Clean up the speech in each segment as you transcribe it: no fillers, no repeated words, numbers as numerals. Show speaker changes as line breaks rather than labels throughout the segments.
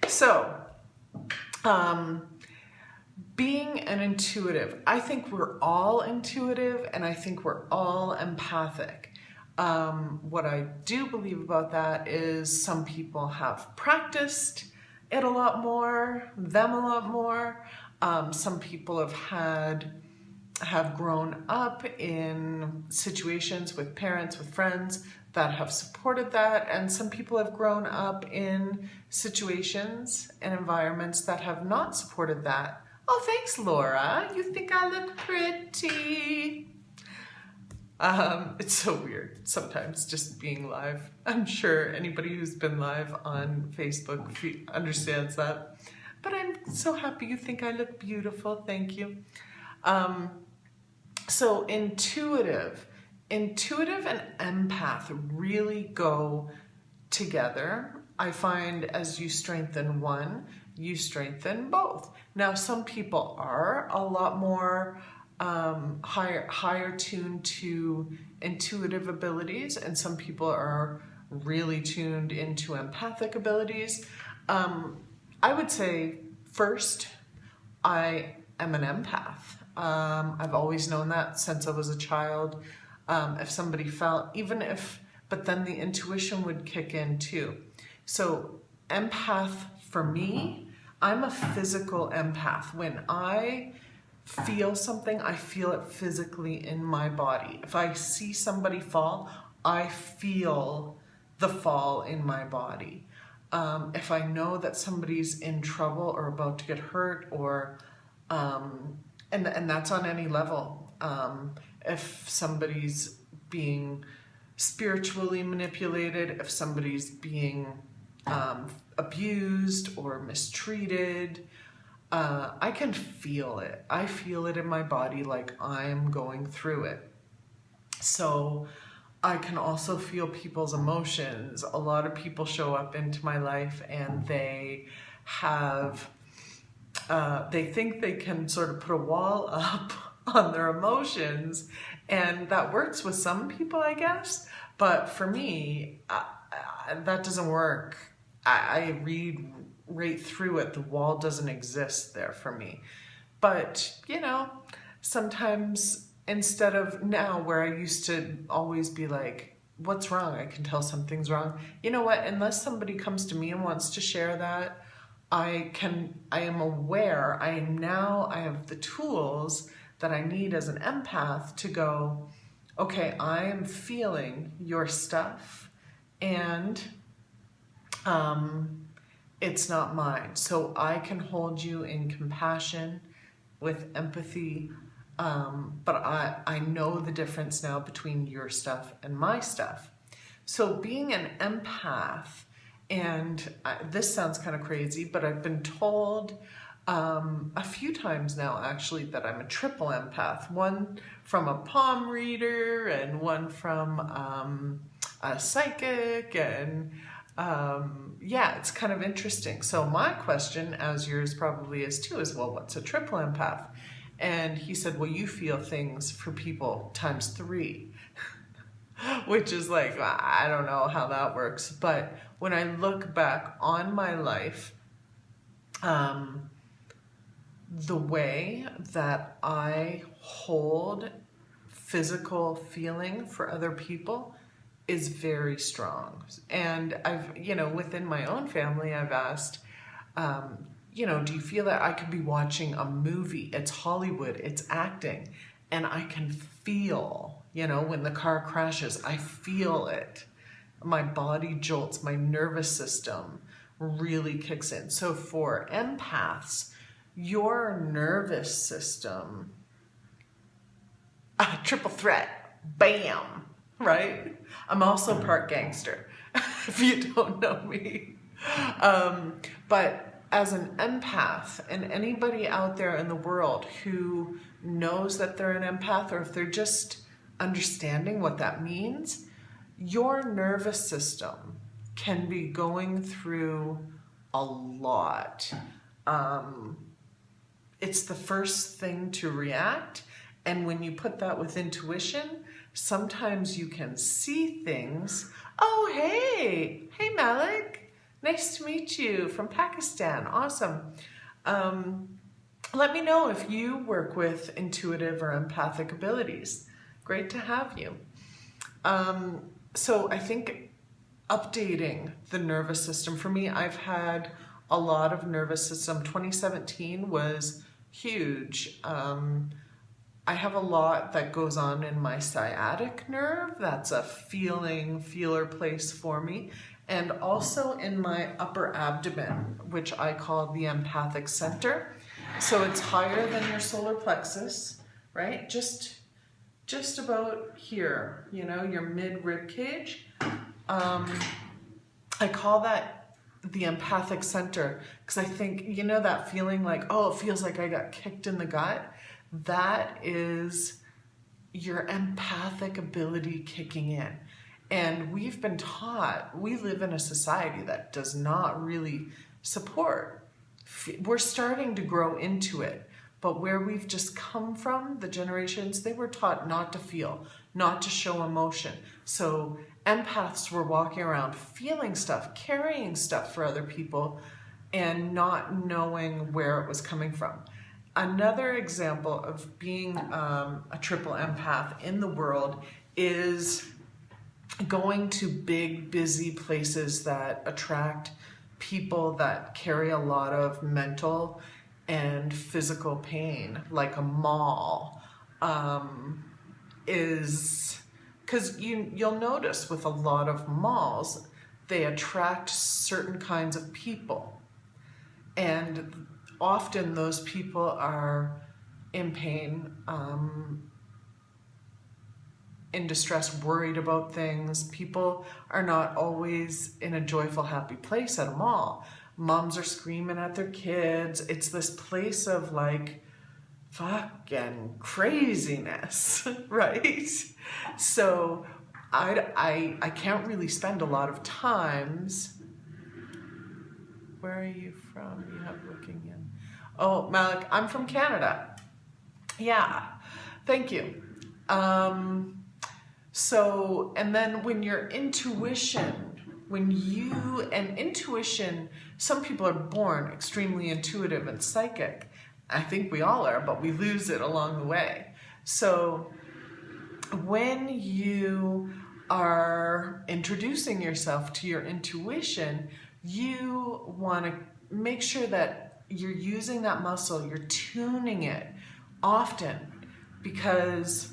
So, being an intuitive, I think we're all intuitive and I think we're all empathic. What I do believe about that is some people have practiced it a lot more, them a lot more. Some people have grown up in situations with parents, with friends that have supported that, and some people have grown up in situations and environments that have not supported that. Oh, thanks, Laura. You think I look pretty. It's so weird sometimes just being live. I'm sure anybody who's been live on Facebook understands that. But I'm so happy you think I look beautiful. Thank you. So intuitive and empath really go together. I find as you strengthen one, you strengthen both. Now, some people are a lot more higher tuned to intuitive abilities, and some people are really tuned into empathic abilities. I would say first, I am an empath. I've always known that since I was a child. If somebody felt, but then the intuition would kick in too. So empath for me, I'm a physical empath. When I feel something, I feel it physically in my body. If I see somebody fall, I feel the fall in my body. If I know that somebody's in trouble or about to get hurt, or and that's on any level. If somebody's being spiritually manipulated, if somebody's being abused or mistreated, I can feel it. I feel it in my body like I'm going through it. So I can also feel people's emotions. A lot of people show up into my life and they think they can sort of put a wall up on their emotions, and that works with some people, I guess. But for me, that doesn't work. I read right through it. The wall doesn't exist there for me. But, sometimes instead of now where I used to always be like, what's wrong? I can tell something's wrong. You know what? Unless somebody comes to me and wants to share that, I am aware. I have the tools that I need as an empath to go, okay, I am feeling your stuff and it's not mine. So I can hold you in compassion with empathy, but I know the difference now between your stuff and my stuff. So being an empath, and this sounds kind of crazy, but I've been told a few times now actually that I'm a triple empath. One from a palm reader and one from a psychic, and it's kind of interesting. So my question, as yours probably is too, is, well, what's a triple empath? And he said, well, you feel things for people times 3. Which is like, I don't know how that works. But when I look back on my life, the way that I hold physical feeling for other people is very strong. And I've, within my own family, I've asked, do you feel that I could be watching a movie? It's Hollywood, it's acting, and I can feel, when the car crashes, I feel it. My body jolts, my nervous system really kicks in. So for empaths, your nervous system, triple threat, bam, right? I'm also part gangster, if you don't know me. But as an empath, and anybody out there in the world who knows that they're an empath, or if they're just understanding what that means, your nervous system can be going through a lot. It's the first thing to react, and when you put that with intuition, sometimes you can see things. Oh, hey Malik, Nice to meet you from Pakistan. Awesome. Let me know if you work with intuitive or empathic abilities. Great to have you. So I think updating the nervous system, for me, I've had a lot of nervous system. 2017 was huge. I have a lot that goes on in my sciatic nerve. That's a feeler place for me. And also in my upper abdomen, which I call the Empathic Center. So it's higher than your solar plexus, right? Just about here, you know, your mid-rib cage. I call that the Empathic Center because I think, you know, that feeling like, oh, it feels like I got kicked in the gut. That is your empathic ability kicking in. And we've been taught, we live in a society that does not really support. We're starting to grow into it, but where we've just come from, the generations, they were taught not to feel, not to show emotion. So empaths were walking around feeling stuff, carrying stuff for other people, and not knowing where it was coming from. Another example of being a triple empath in the world is going to big, busy places that attract people that carry a lot of mental and physical pain, like a mall, is because you'll notice with a lot of malls, they attract certain kinds of people. And often those people are in pain, in distress, worried about things. People are not always in a joyful, happy place at a mall. Moms are screaming at their kids. It's this place of like fucking craziness, right? So I can't really spend a lot of times. Where are you from? You have looking in. Oh, Malik, I'm from Canada. Yeah, thank you. So, and then when your intuition, intuition, some people are born extremely intuitive and psychic. I think we all are, but we lose it along the way. So when you are introducing yourself to your intuition, you want to make sure that you're using that muscle, you're tuning it often, because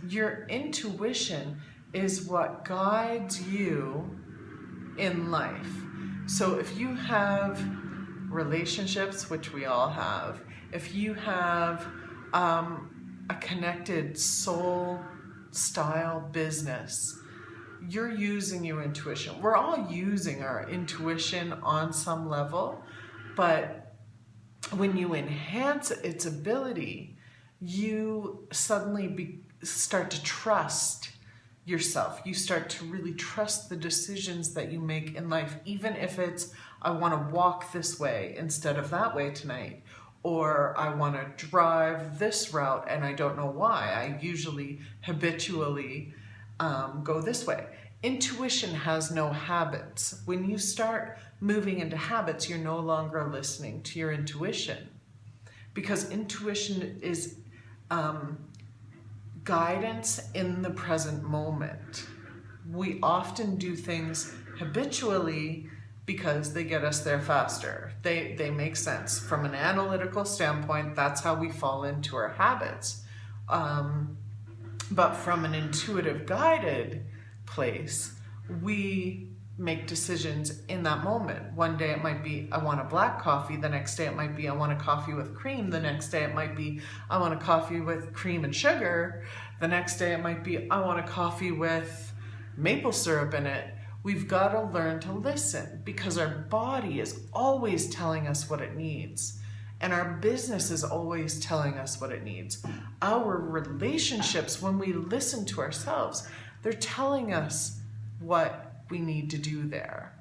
your intuition is what guides you in life. So if you have relationships, which we all have, if you have a connected soul style business, you're using your intuition. We're all using our intuition on some level, but when you enhance its ability, you suddenly start to trust yourself. You start to really trust the decisions that you make in life, even if it's, I want to walk this way instead of that way tonight, or I want to drive this route and I don't know why. I usually habitually go this way. Intuition has no habits. When you start moving into habits, you're no longer listening to your intuition, because intuition is guidance in the present moment. We often do things habitually because they get us there faster. They make sense. From an analytical standpoint, that's how we fall into our habits. But from an intuitive guided place, we make decisions in that moment. One day it might be, I want a black coffee. The next day it might be, I want a coffee with cream. The next day it might be, I want a coffee with cream and sugar. The next day it might be, I want a coffee with maple syrup in it. We've got to learn to listen, because our body is always telling us what it needs. And our business is always telling us what it needs. Our relationships, when we listen to ourselves, they're telling us what we need to do there.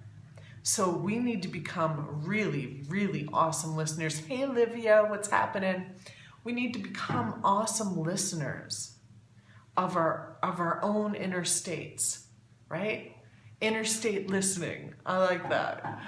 So we need to become really, really awesome listeners. Hey, Olivia, what's happening? We need to become awesome listeners of our own inner states, right? interstate listening. I like that.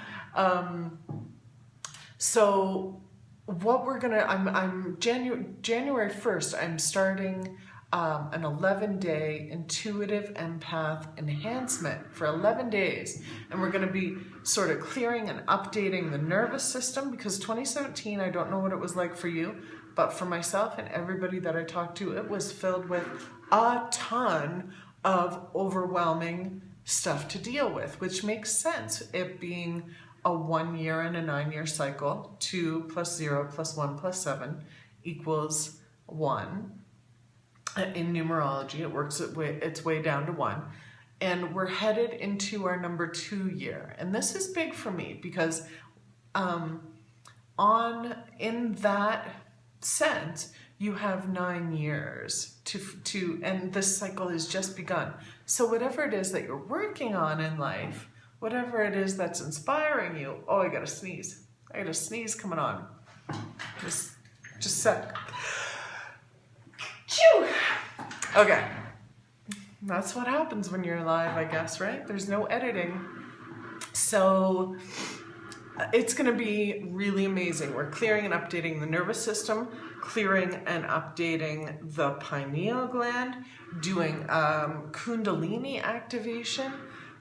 So what we're gonna, I'm January 1st, I'm starting an 11-day Intuitive Empath Enhancement for 11 days. And we're gonna be sort of clearing and updating the nervous system, because 2017, I don't know what it was like for you, but for myself and everybody that I talked to, it was filled with a ton of overwhelming stuff to deal with, which makes sense, it being a 1 year and a 9-year cycle. 2 plus 0 plus 1 plus 7 equals 1. In numerology, it works its way down to 1. And we're headed into our number 2 year. And this is big for me because in that sense, you have 9 years to and this cycle has just begun. So whatever it is that you're working on in life, whatever it is that's inspiring you, oh, I got a sneeze coming on. Just a sec. Phew. Okay. That's what happens when you're live, I guess, right? There's no editing. So it's going to be really amazing. We're clearing and updating the nervous system, clearing and updating the pineal gland, doing Kundalini activation,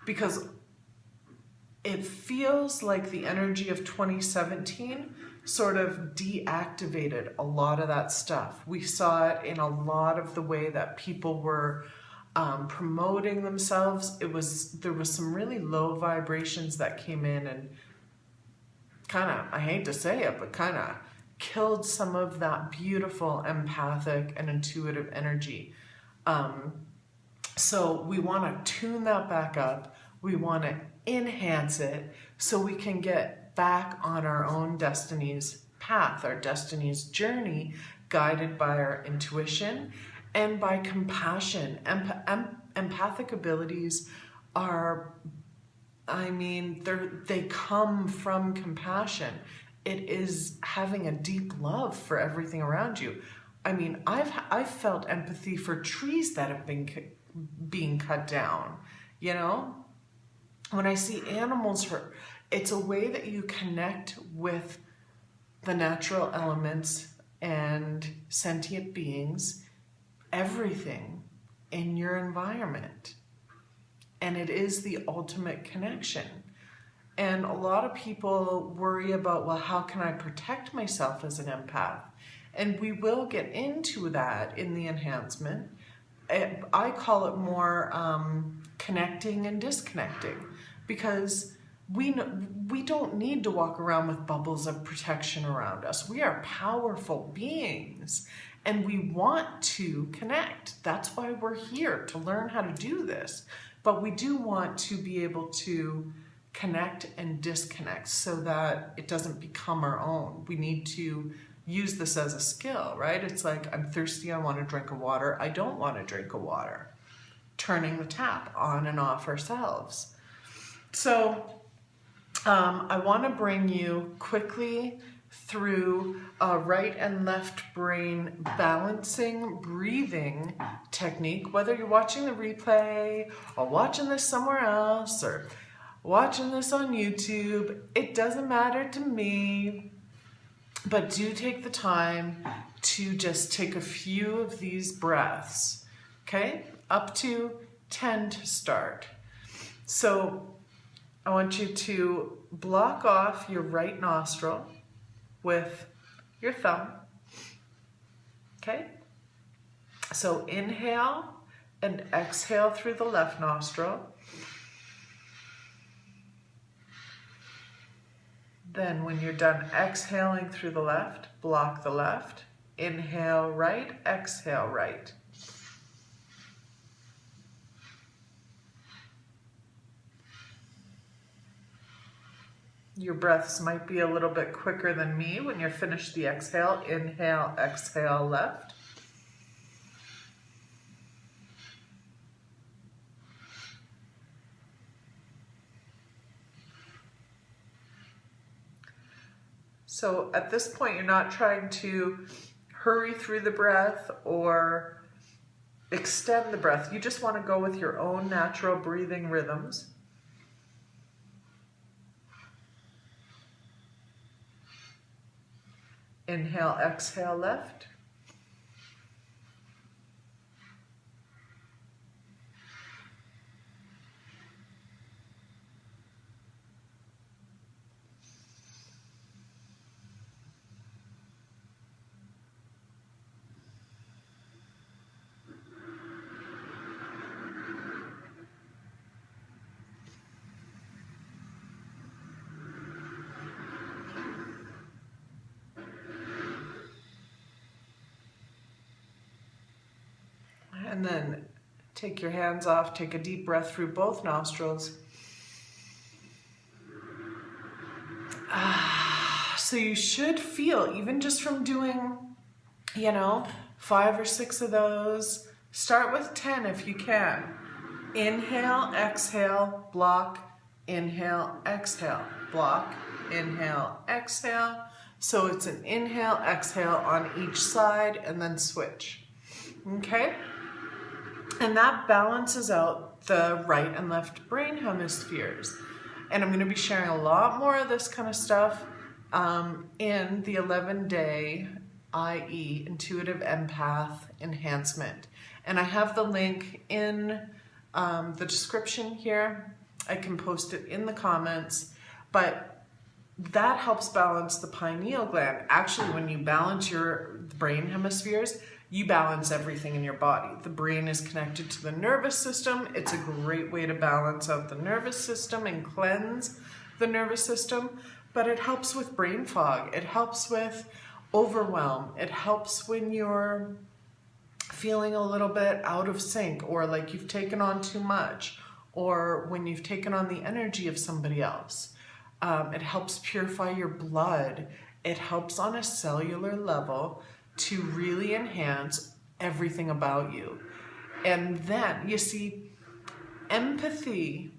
because it feels like the energy of 2017 sort of deactivated a lot of that stuff. We saw it in a lot of the way that people were promoting themselves. There was some really low vibrations that came in and kind of, I hate to say it, but kind of killed some of that beautiful empathic and intuitive energy. So we want to tune that back up. We want to enhance it so we can get back on our own destiny's path, our destiny's journey, guided by our intuition and by compassion. Empathic abilities are, they come from compassion. It is having a deep love for everything around you. I've felt empathy for trees that have been being cut down, you know? When I see animals hurt, it's a way that you connect with the natural elements and sentient beings, everything in your environment. And it is the ultimate connection. And a lot of people worry about, well, how can I protect myself as an empath? And we will get into that in the enhancement. I call it more connecting and disconnecting, because we don't need to walk around with bubbles of protection around us. We are powerful beings and we want to connect. That's why we're here, to learn how to do this. But we do want to be able to connect and disconnect so that it doesn't become our own. We need to use this as a skill, right? It's like, I'm thirsty, I want a drink of water. I don't want a drink of water. Turning the tap on and off ourselves. So I want to bring you quickly through a right and left brain balancing breathing technique, whether you're watching the replay or watching this somewhere else or watching this on YouTube. It doesn't matter to me, but do take the time to just take a few of these breaths, okay? Up to 10 to start. So I want you to block off your right nostril with your thumb, okay? So inhale and exhale through the left nostril. Then when you're done exhaling through the left, block the left. Inhale right, exhale right. Your breaths might be a little bit quicker than me. When you're finished the exhale, inhale, exhale left. So at this point, you're not trying to hurry through the breath or extend the breath. You just want to go with your own natural breathing rhythms. Inhale, exhale, left. And then take your hands off, take a deep breath through both nostrils. So you should feel, even just from doing, 5 or 6 of those, start with 10 if you can. Inhale, exhale, block, inhale, exhale, block, inhale, exhale. So it's an inhale, exhale on each side and then switch. Okay? And that balances out the right and left brain hemispheres. And I'm going to be sharing a lot more of this kind of stuff in the 11-day IE, Intuitive Empath Enhancement. And I have the link in the description here. I can post it in the comments. But that helps balance the pineal gland. Actually, when you balance your brain hemispheres, you balance everything in your body. The brain is connected to the nervous system. It's a great way to balance out the nervous system and cleanse the nervous system, but it helps with brain fog. It helps with overwhelm. It helps when you're feeling a little bit out of sync, or like you've taken on too much, or when you've taken on the energy of somebody else. It helps purify your blood. It helps on a cellular level to really enhance everything about you. And then, you see, empathy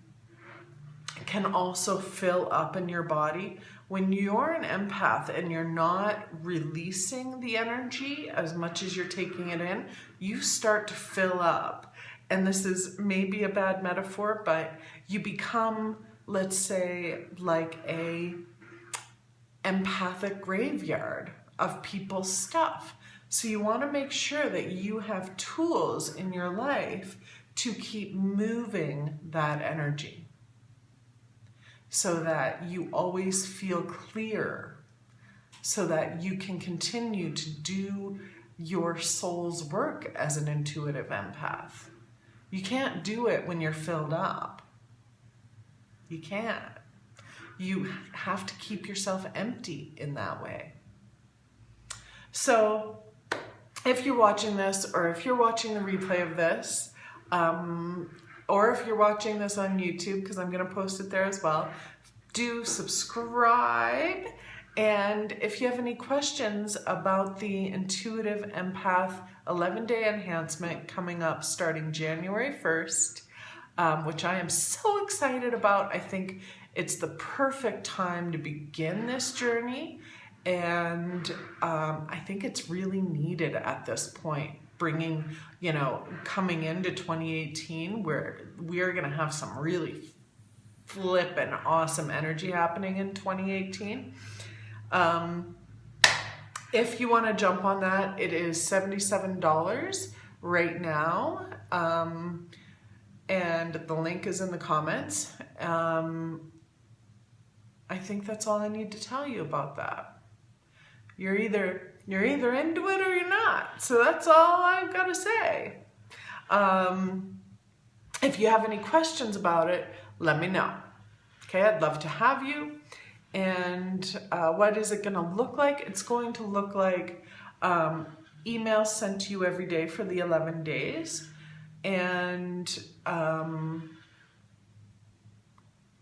can also fill up in your body. When you're an empath and you're not releasing the energy as much as you're taking it in, you start to fill up. And this is maybe a bad metaphor, but you become, let's say, like a empathic graveyard of people's stuff. So you want to make sure that you have tools in your life to keep moving that energy so that you always feel clear, so that you can continue to do your soul's work as an intuitive empath. You can't do it when you're filled up. You can't. You have to keep yourself empty in that way. So if you're watching this, or if you're watching the replay of this, or if you're watching this on YouTube, because I'm going to post it there as well, do subscribe. And if you have any questions about the Intuitive Empath 11-day enhancement coming up starting January 1st, which I am so excited about. I think it's the perfect time to begin this journey. And I think it's really needed at this point, bringing, coming into 2018, where we are going to have some really flippin' awesome energy happening in 2018. If you want to jump on that, it is $77 right now. And the link is in the comments. I think that's all I need to tell you about that. You're either into it or you're not. So that's all I've got to say. If you have any questions about it, let me know. Okay, I'd love to have you. And what is it going to look like? It's going to look like emails sent to you every day for the 11 days. And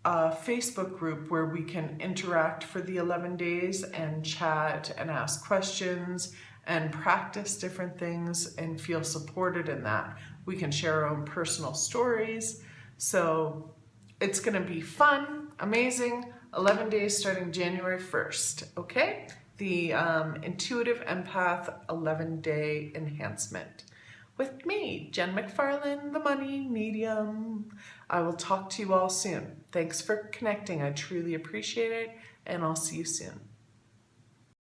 a Facebook group where we can interact for the 11 days and chat and ask questions and practice different things and feel supported in that. We can share our own personal stories. So it's going to be fun, amazing. 11 days starting January 1st, okay? The Intuitive Empath 11-day enhancement. With me, Jen McFarlane, the Money Medium. I will talk to you all soon. Thanks for connecting. I truly appreciate it, and I'll see you soon.